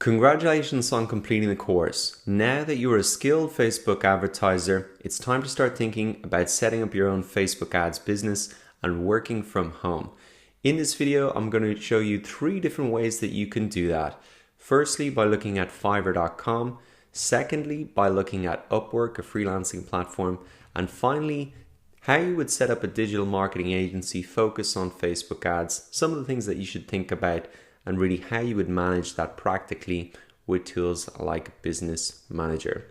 Congratulations on completing the course. Now that you're a skilled Facebook advertiser, it's time to start thinking about setting up your own Facebook ads business and working from home. In this video, I'm going to show you 3 different ways that you can do that. Firstly, by looking at Fiverr.com. Secondly, by looking at Upwork, a freelancing platform. And finally, how you would set up a digital marketing agency focused on Facebook ads, some of the things that you should think about, and really how you would manage that practically with tools like Business Manager.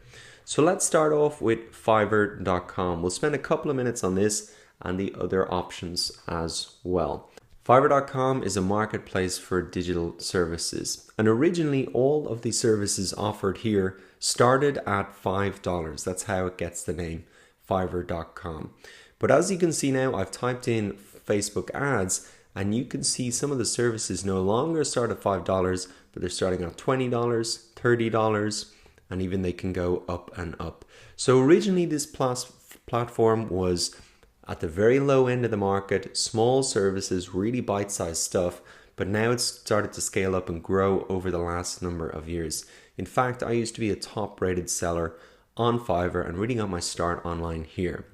So let's start off with Fiverr.com. We'll spend a couple of minutes on this and the other options as well. Fiverr.com is a marketplace for digital services, and originally all of the services offered here started at $5. That's how it gets the name Fiverr.com. But as you can see now, I've typed in Facebook ads, and you can see some of the services no longer start at $5, but they're starting at $20, $30, and even they can go up and up. So originally this platform was at the very low end of the market, small services, really bite-sized stuff, but now it's started to scale up and grow over the last number of years. In fact, I used to be a top-rated seller on Fiverr and really got my start online here.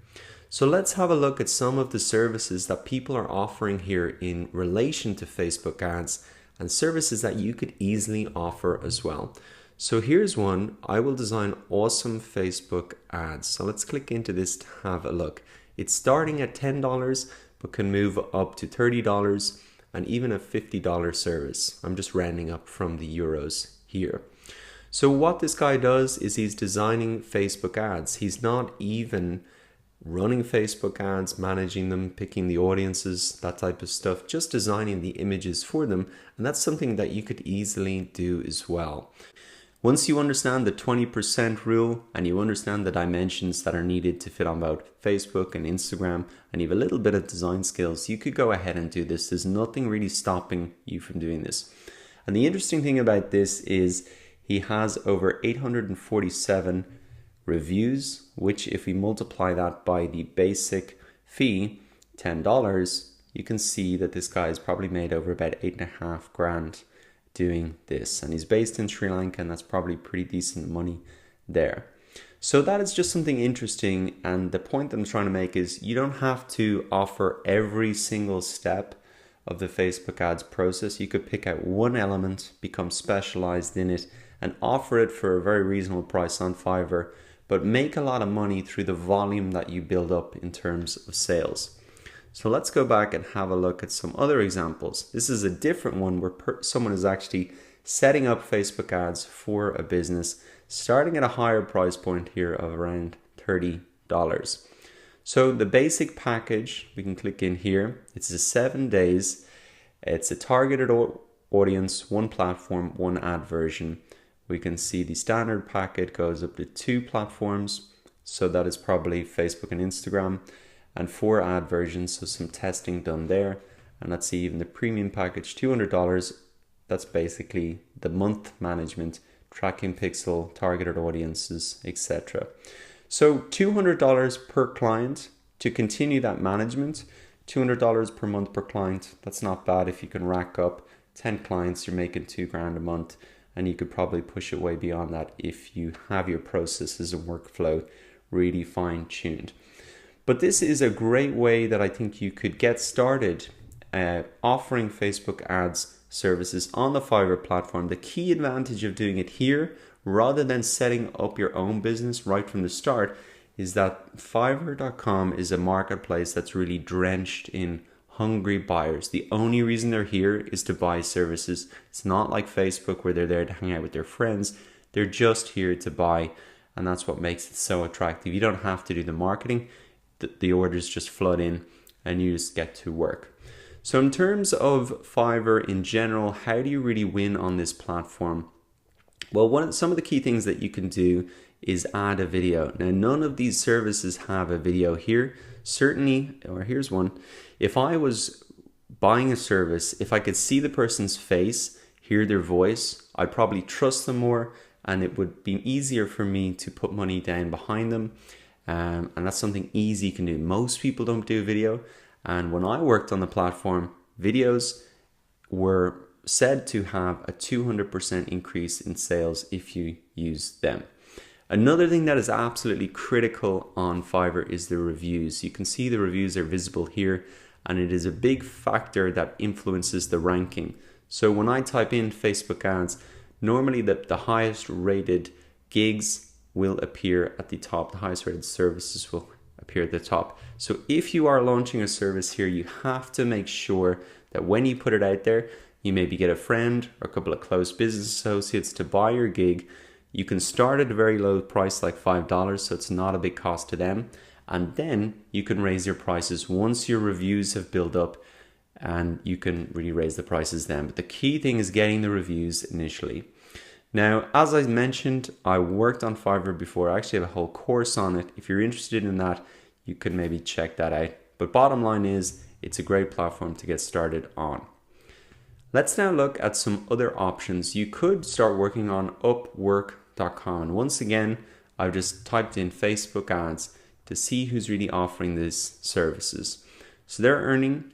So let's have a look at some of the services that people are offering here in relation to Facebook ads and services that you could easily offer as well. So here's one. I will design awesome Facebook ads. So let's click into this to have a look. It's starting at $10 but can move up to $30 and even a $50 service. I'm just rounding up from the euros here. So what this guy does is he's designing Facebook ads. He's not even running Facebook ads, managing them, picking the audiences, that type of stuff, just designing the images for them. And that's something that you could easily do as well. Once you understand the 20% rule and you understand the dimensions that are needed to fit on both Facebook and Instagram, and you have a little bit of design skills, you could go ahead and do this. There's nothing really stopping you from doing this. And the interesting thing about this is he has over 847 reviews, which if we multiply that by the basic fee, $10, you can see that this guy has probably made over about 8.5 grand doing this. And he's based in Sri Lanka, and that's probably pretty decent money there. So that is just something interesting. And the point that I'm trying to make is you don't have to offer every single step of the Facebook ads process. You could pick out one element, become specialized in it, and offer it for a very reasonable price on Fiverr, but make a lot of money through the volume that you build up in terms of sales. So let's go back and have a look at some other examples. This is a different one where someone is actually setting up Facebook ads for a business, starting at a higher price point here of around $30. So the basic package, we can click in here. It's a 7 days. It's a targeted audience, one platform, one ad version. We can see the standard packet goes up to 2 platforms. So that is probably Facebook and Instagram, and 4 ad versions. So some testing done there. And let's see, even the premium package, $200. That's basically the month management, tracking pixel, targeted audiences, etc. So $200 per client to continue that management, $200 per month per client. That's not bad. If you can rack up 10 clients, you're making $2 grand a month. And you could probably push it way beyond that if you have your processes and workflow really fine-tuned. But this is a great way that I think you could get started offering Facebook ads services on the Fiverr platform. The key advantage of doing it here, rather than setting up your own business right from the start, is that Fiverr.com is a marketplace that's really drenched in hungry buyers. The only reason they're here is to buy services. It's not like Facebook where they're there to hang out with their friends. They're just here to buy, and that's what makes it so attractive. You don't have to do the marketing. The orders just flood in and you just get to work. So in terms of Fiverr in general, how do you really win on this platform? Well, some of the key things that you can do is add a video. Now, none of these services have a video here. Certainly, or here's one. If I was buying a service, if I could see the person's face, hear their voice, I'd probably trust them more, and it would be easier for me to put money down behind them. And that's something easy you can do. Most people don't do video. And when I worked on the platform, videos were said to have a 200% increase in sales if you use them. Another thing that is absolutely critical on Fiverr is the reviews. You can see the reviews are visible here, and it is a big factor that influences the ranking. So when I type in Facebook ads, normally the highest rated gigs will appear at the top. The highest rated services will appear at the top. So if you are launching a service here, you have to make sure that when you put it out there, you maybe get a friend or a couple of close business associates to buy your gig. You can start at a very low price like $5, so it's not a big cost to them. And then you can raise your prices once your reviews have built up, and you can really raise the prices then. But the key thing is getting the reviews initially. Now, as I mentioned, I worked on Fiverr before. I actually have a whole course on it. If you're interested in that, you can maybe check that out. But bottom line is, it's a great platform to get started on. Let's now look at some other options. You could start working on Upwork.com. And once again, I've just typed in Facebook ads to see who's really offering these services. So they're earning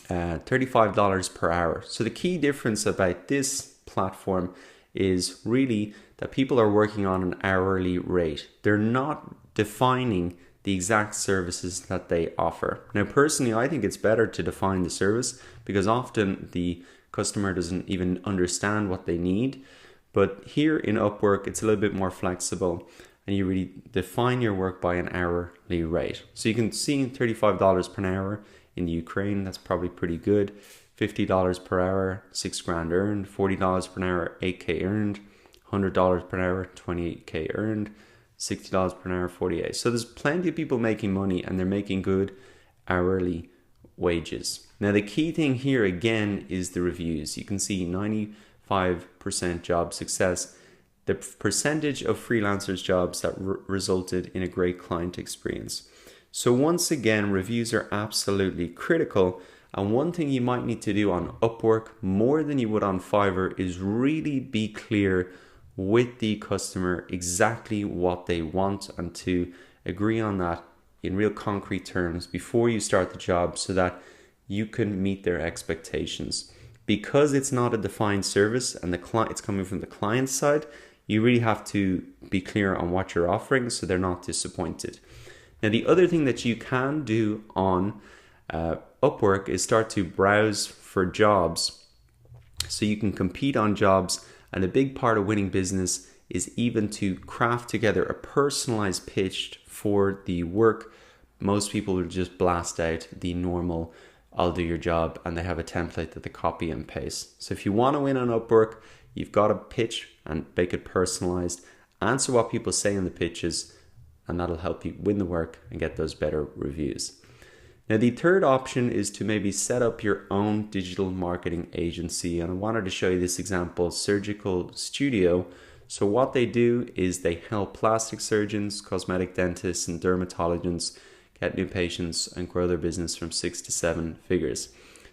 $35 per hour. So the key difference about this platform is really that people are working on an hourly rate. They're not defining the exact services that they offer. Now, personally, I think it's better to define the service because often the customer doesn't even understand what they need. But here in Upwork, it's a little bit more flexible and you really define your work by an hourly rate. So you can see $35 per hour in Ukraine, that's probably pretty good. $50 per hour, $6,000 earned. $40 per hour, $8K earned. $100 per hour, $28K earned. $60 per hour, 48. So there's plenty of people making money and they're making good hourly wages. Now the key thing here again is the reviews. You can see 95% job success. The percentage of freelancers jobs that resulted in a great client experience. So once again, reviews are absolutely critical. And one thing you might need to do on Upwork more than you would on Fiverr is really be clear with the customer exactly what they want and to agree on that in real concrete terms before you start the job so that you can meet their expectations. Because it's not a defined service and it's coming from the client side, you really have to be clear on what you're offering so they're not disappointed. Now, the other thing that you can do on Upwork is start to browse for jobs so you can compete on jobs. And a big part of winning business is even to craft together a personalized pitch for the work. Most people will just blast out the normal, I'll do your job, and they have a template that they copy and paste. So if you want to win on Upwork, you've got to pitch and make it personalized, answer what people say in the pitches, and that'll help you win the work and get those better reviews. Now, the third option is to maybe set up your own digital marketing agency. And I wanted to show you this example, Surgical Studio. So what they do is they help plastic surgeons, cosmetic dentists, and dermatologists get new patients and grow their business from 6 to 7 figures.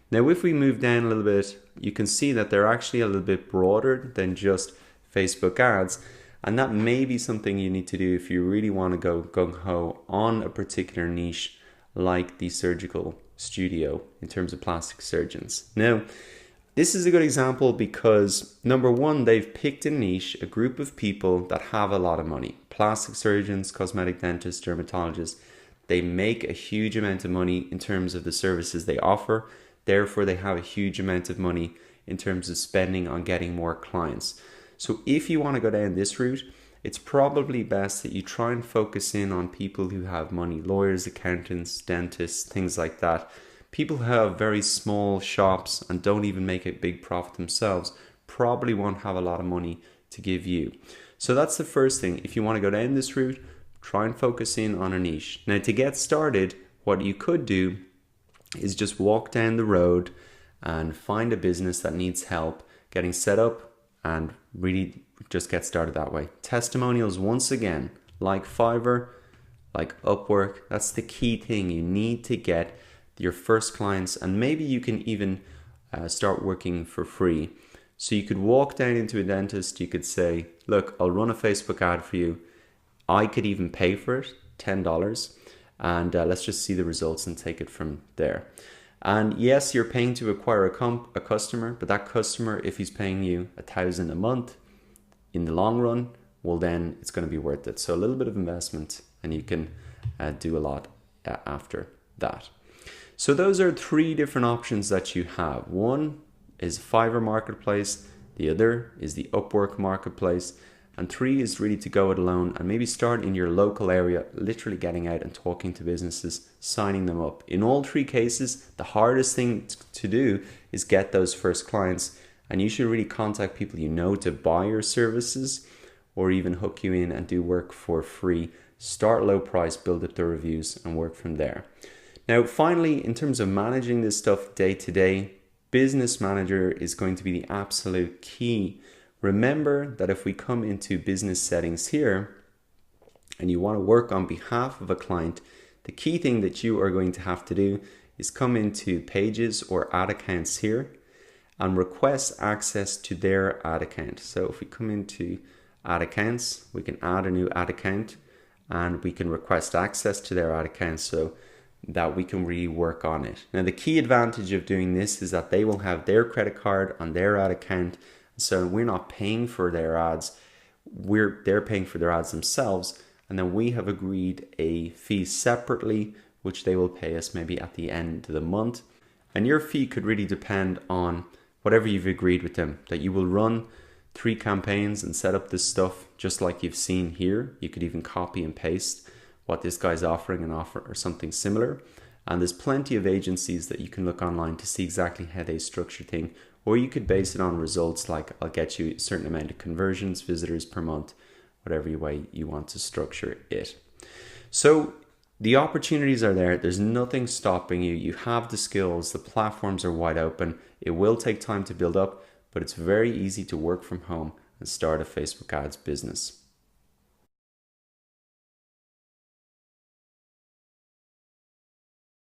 Now, if we move down a little bit, you can see that they're actually a little bit broader than just Facebook ads. And that may be something you need to do if you really want to go gung-ho on a particular niche like the Surgical Studio in terms of plastic surgeons. Now, this is a good example because number one, they've picked a niche, a group of people that have a lot of money. Plastic surgeons, cosmetic dentists, dermatologists, they make a huge amount of money in terms of the services they offer. Therefore, they have a huge amount of money in terms of spending on getting more clients. So if you want to go down this route, it's probably best that you try and focus in on people who have money, lawyers, accountants, dentists, things like that. People who have very small shops and don't even make a big profit themselves probably won't have a lot of money to give you. So that's the first thing. If you want to go down this route, try and focus in on a niche. Now, to get started, what you could do is just walk down the road and find a business that needs help getting set up and really just get started that way. Testimonials, once again, like Fiverr, like Upwork, that's the key thing. You need to get your first clients, and maybe you can even start working for free. So you could walk down into a dentist, you could say, look, I'll run a Facebook ad for you. I could even pay for it, $10, and let's just see the results and take it from there. And yes, you're paying to acquire a customer, but that customer, if he's paying you $1,000 a month, in the long run, well then it's going to be worth it. So a little bit of investment and you can do a lot after that. So those are 3 different options that you have. One is Fiverr Marketplace, the other is the Upwork Marketplace, and 3 is really to go it alone and maybe start in your local area, literally getting out and talking to businesses, signing them up. In all 3 cases, the hardest thing to do is get those first clients, and you should really contact people you know to buy your services or even hook you in and do work for free. Start low price, build up the reviews and work from there. Now, finally, in terms of managing this stuff day to day, Business Manager is going to be the absolute key. Remember that if we come into business settings here and you want to work on behalf of a client, the key thing that you are going to have to do is come into Pages or Ad Accounts here and request access to their ad account. So if we come into Ad Accounts, we can add a new ad account and we can request access to their ad account so that we can really work on it. Now, the key advantage of doing this is that they will have their credit card on their ad account. So we're not paying for their ads, they're paying for their ads themselves, and then we have agreed a fee separately, which they will pay us maybe at the end of the month. And your fee could really depend on whatever you've agreed with them, that you will run 3 campaigns and set up this stuff just like you've seen here. You could even copy and paste what this guy's offering and offer or something similar. And there's plenty of agencies that you can look online to see exactly how they structure things. Or you could base it on results like I'll get you a certain amount of conversions, visitors per month, whatever way you want to structure it. So the opportunities are there. There's nothing stopping you. You have the skills. The platforms are wide open. It will take time to build up, but it's very easy to work from home and start a Facebook ads business.